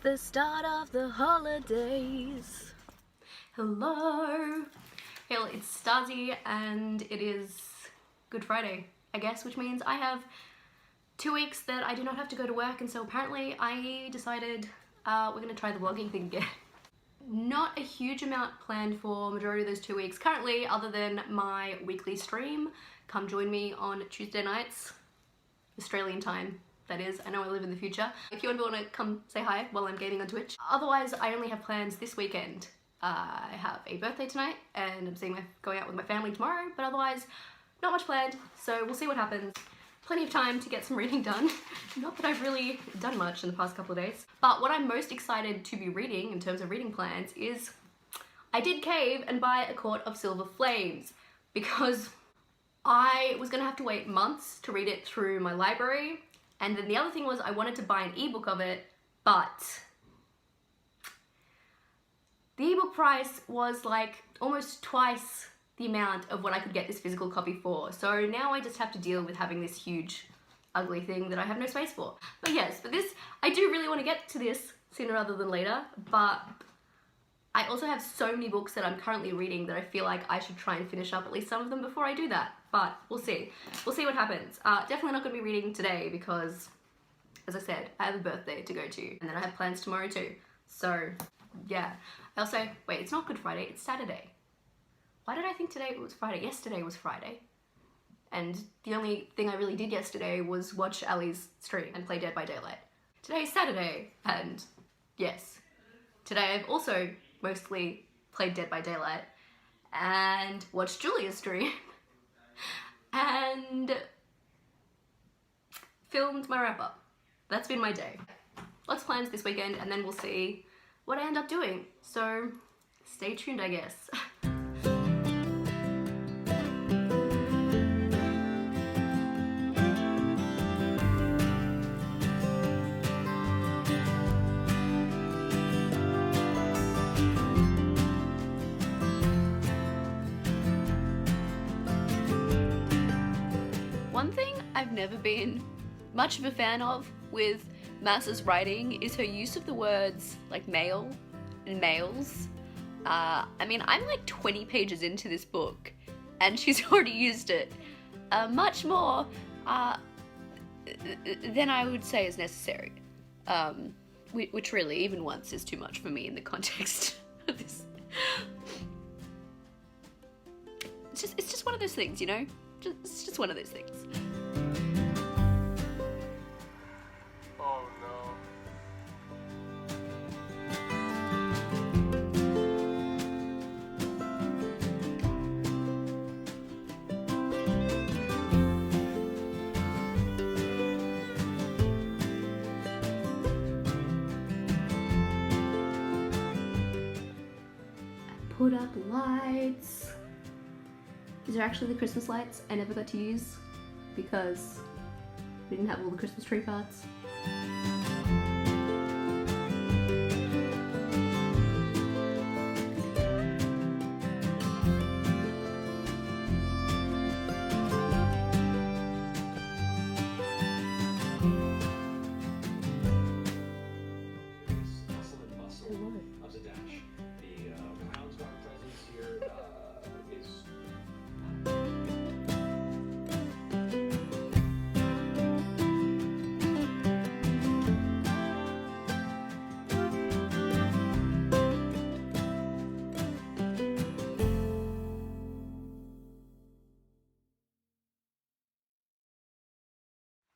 the start of the holidays. Hello! Hey, it's Starzy and it is Good Friday, I guess, which means I have 2 weeks that I do not have to go to work, and so apparently I decided we're gonna try the vlogging thing again. Not a huge amount planned for majority of those 2 weeks currently, other than my weekly stream. Come join me on Tuesday nights, Australian time. That is, I know I live in the future. If you want to come say hi while I'm gaming on Twitch. Otherwise, I only have plans this weekend. I have a birthday tonight and I'm going out with my family tomorrow, but otherwise, not much planned, so we'll see what happens. Plenty of time to get some reading done. Not that I've really done much in the past couple of days. But what I'm most excited to be reading in terms of reading plans is I did cave and buy A Court of Silver Flames because I was gonna have to wait months to read it through my library. And then the other thing was I wanted to buy an ebook of it, but the ebook price was like almost twice the amount of what I could get this physical copy for. So now I just have to deal with having this huge, ugly thing that I have no space for. But yes, I do really want to get to this sooner rather than later, but I also have so many books that I'm currently reading that I feel like I should try and finish up at least some of them before I do that. But we'll see. We'll see what happens. Definitely not going to be reading today because, as I said, I have a birthday to go to. And then I have plans tomorrow too. So, yeah. I also, wait, it's not Good Friday, it's Saturday. Why did I think today was Friday? Yesterday was Friday. And the only thing I really did yesterday was watch Ali's stream and play Dead by Daylight. Today's Saturday, and yes. Today I've also mostly played Dead by Daylight and watched Julia's stream and filmed my wrap up. That's been my day. Lots of plans this weekend, and then we'll see what I end up doing. So stay tuned, I guess. One thing I've never been much of a fan of with Massa's writing is her use of the words like male and males. I mean, I'm like 20 pages into this book and she's already used it much more than I would say is necessary. Which really, even once, is too much for me in the context of this. It's just one of those things, you know? It's just one of those things. Oh no. Put up lights. These are actually the Christmas lights I never got to use because we didn't have all the Christmas tree parts.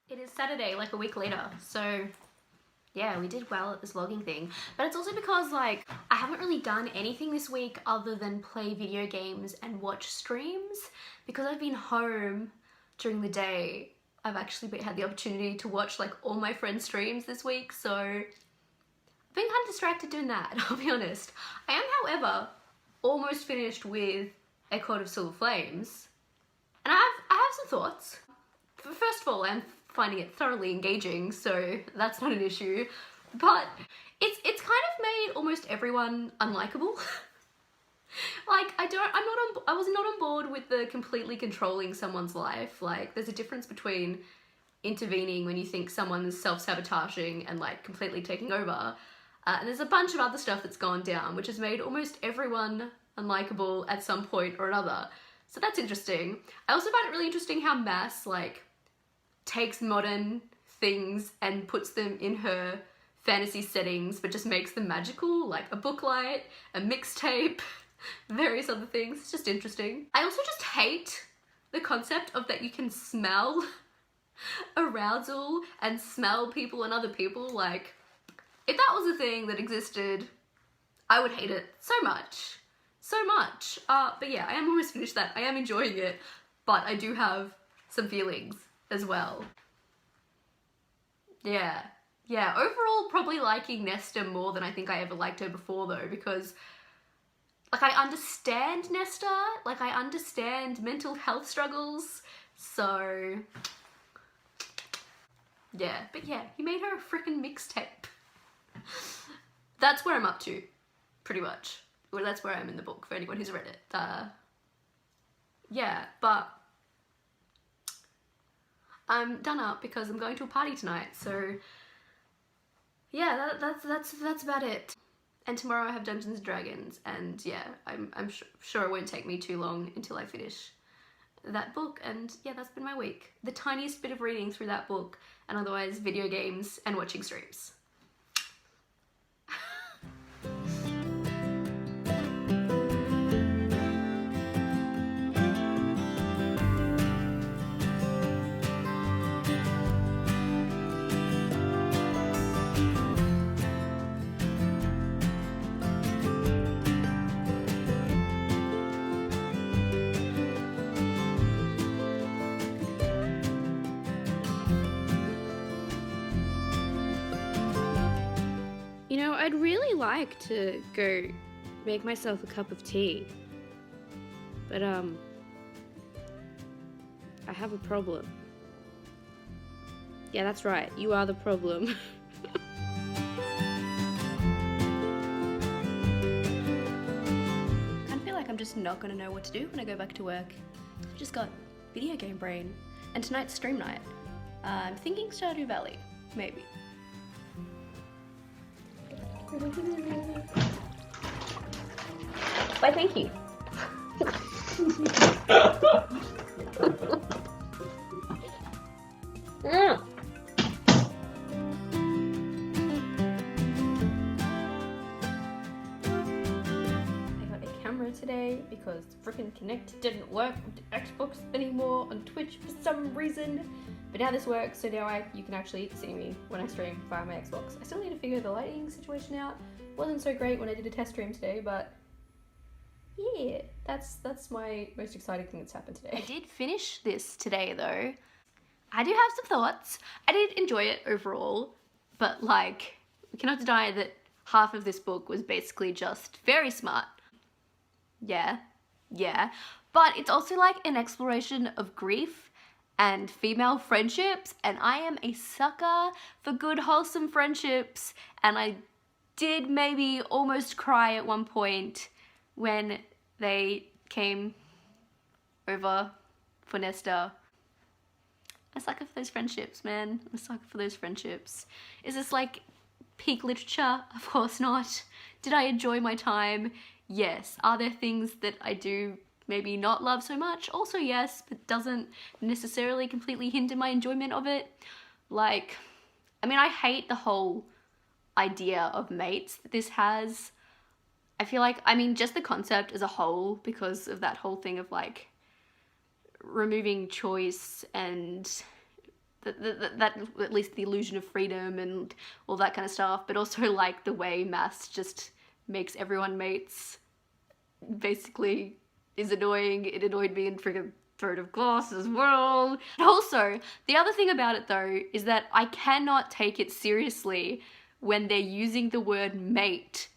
It is Saturday, like a week later, so yeah, we did well at this vlogging thing. But it's also because, like, I haven't really done anything this week other than play video games and watch streams. Because I've been home during the day, I've actually had the opportunity to watch, like, all my friends' streams this week, so I've been kind of distracted doing that, I'll be honest. I am, however, almost finished with A Court of Silver Flames, and I have some thoughts. First of all, I'm finding it thoroughly engaging, so that's not an issue. But it's kind of made almost everyone unlikable. Like, I was not on board with the completely controlling someone's life. Like, there's a difference between intervening when you think someone's self-sabotaging and like completely taking over, And there's a bunch of other stuff that's gone down, which has made almost everyone unlikable at some point or another. So that's interesting. I also find it really interesting how Mass, like, takes modern things and puts them in her fantasy settings, but just makes them magical, like a booklight, a mixtape, various other things. It's just interesting. I also just hate the concept of that you can smell arousal and smell people and other people. Like, if that was a thing that existed, I would hate it so much. So much. But yeah, I am almost finished that. I am enjoying it, but I do have some feelings as well. Yeah. Yeah, overall probably liking Nesta more than I think I ever liked her before though, because like I understand Nesta, like I understand mental health struggles, so yeah. But yeah, he made her a freaking mixtape. That's where I'm up to, pretty much. Well, that's where I am in the book, for anyone who's read it. Yeah, but I'm done up because I'm going to a party tonight, so yeah, that's about it. And tomorrow I have Dungeons & Dragons, and yeah, I'm sure it won't take me too long until I finish that book, and yeah, that's been my week. The tiniest bit of reading through that book, and otherwise video games and watching streams. You know, I'd really like to go make myself a cup of tea. But, I have a problem. Yeah, that's right. You are the problem. I kind of feel like I'm just not gonna know what to do when I go back to work. I've just got video game brain. And tonight's stream night. I'm thinking Stardew Valley, maybe. Why, thank you. I got a camera today because frickin' Kinect didn't work with Xbox anymore on Twitch for some reason. But now this works, so now you can actually see me when I stream via my Xbox. I still need to figure the lighting situation out. Wasn't so great when I did a test stream today, but yeah, that's my most exciting thing that's happened today. I did finish this today though. I do have some thoughts. I did enjoy it overall, but like, we cannot deny that half of this book was basically just very smart. Yeah, but it's also like an exploration of grief and female friendships, and I am a sucker for good wholesome friendships, and I did maybe almost cry at one point when they came over for Nesta. I'm a sucker for those friendships, man. I'm a sucker for those friendships. Is this like peak literature? Of course not. Did I enjoy my time? Yes. Are there things that I do maybe not love so much? Also yes, but doesn't necessarily completely hinder my enjoyment of it. Like, I mean, I hate the whole idea of mates that this has. I feel like, I mean, just the concept as a whole, because of that whole thing of like removing choice and that at least the illusion of freedom and all that kind of stuff, but also like the way maths just makes everyone mates basically is annoying. It annoyed me in friggin' Throne of Glass as well. And also, the other thing about it though is that I cannot take it seriously when they're using the word mate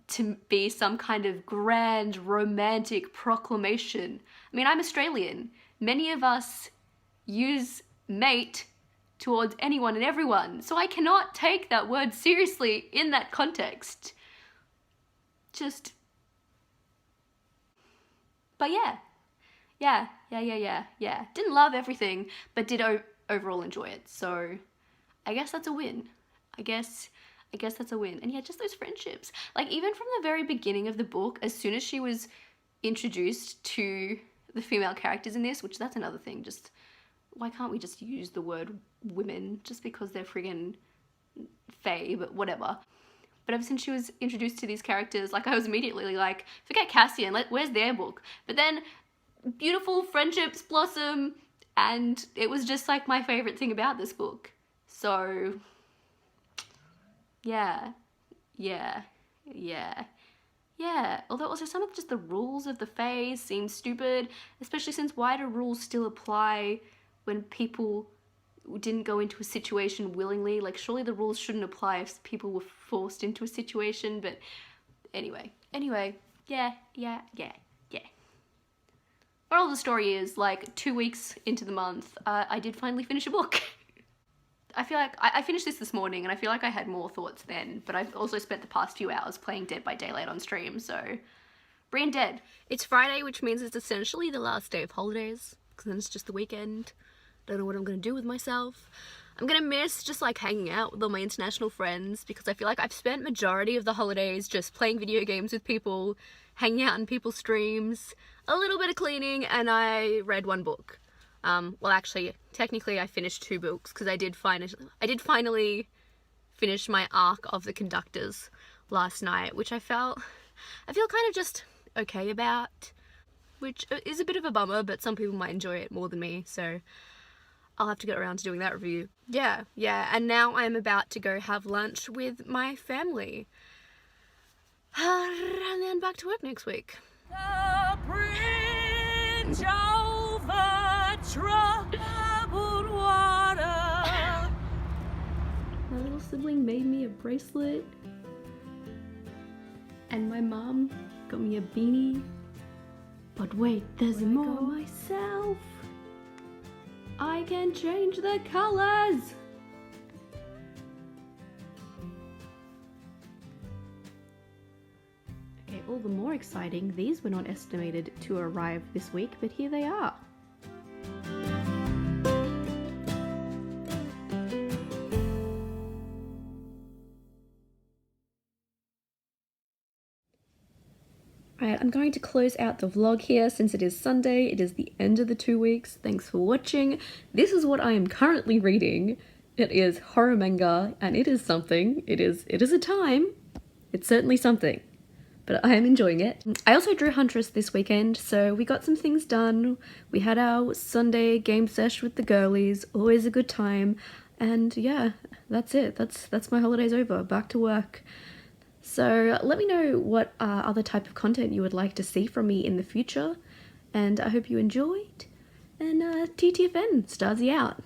to be some kind of grand romantic proclamation. I mean, I'm Australian. Many of us use mate towards anyone and everyone, so I cannot take that word seriously in that context. Just... But yeah. Didn't love everything, but did overall enjoy it. So I guess that's a win. I guess I guess that's a win. And yeah, just those friendships. Like, even from the very beginning of the book, as soon as she was introduced to the female characters in this, which that's another thing, just why can't we just use the word women just because they're friggin' fae, but whatever. But ever since she was introduced to these characters, like, I was immediately like, forget Cassian, where's their book? But then beautiful friendships blossom, and it was just like my favorite thing about this book. So yeah. Although also some of just the rules of the Fae seem stupid, especially since why do rules still apply when people didn't go into a situation willingly? Like, surely the rules shouldn't apply if people were forced into a situation, but anyway, yeah. Moral of the story is, like, 2 weeks into the month, I did finally finish a book. I feel like I finished this morning, and I feel like I had more thoughts then, but I've also spent the past few hours playing Dead by Daylight on stream, so brain dead. It's Friday, which means it's essentially the last day of holidays, because then it's just the weekend. Don't know what I'm gonna do with myself. I'm gonna miss just like hanging out with all my international friends, because I feel like I've spent majority of the holidays just playing video games with people, hanging out in people's streams, a little bit of cleaning, and I read 1 book. Well, actually, technically I finished 2 books, because I did finally finish my arc of the Conductors last night, which I feel kind of just okay about, which is a bit of a bummer, but some people might enjoy it more than me, so I'll have to get around to doing that review. Yeah, and now I'm about to go have lunch with my family. And then back to work next week. The bridge over troubled water. My little sibling made me a bracelet, and my mom got me a beanie. But wait, there's more. Myself. I can change the colors. Okay, all the more exciting, these were not estimated to arrive this week, but here they are. Alright, I'm going to close out the vlog here since it is Sunday. It is the end of the 2 weeks. Thanks for watching. This is what I am currently reading. It is horror manga, and it is something. It is a time. It's certainly something. But I am enjoying it. I also drew Huntress this weekend, so we got some things done. We had our Sunday game sesh with the girlies. Always a good time. And yeah, that's it. That's my holidays over. Back to work. So let me know what other type of content you would like to see from me in the future, and I hope you enjoyed, and TTFN, Starzy out.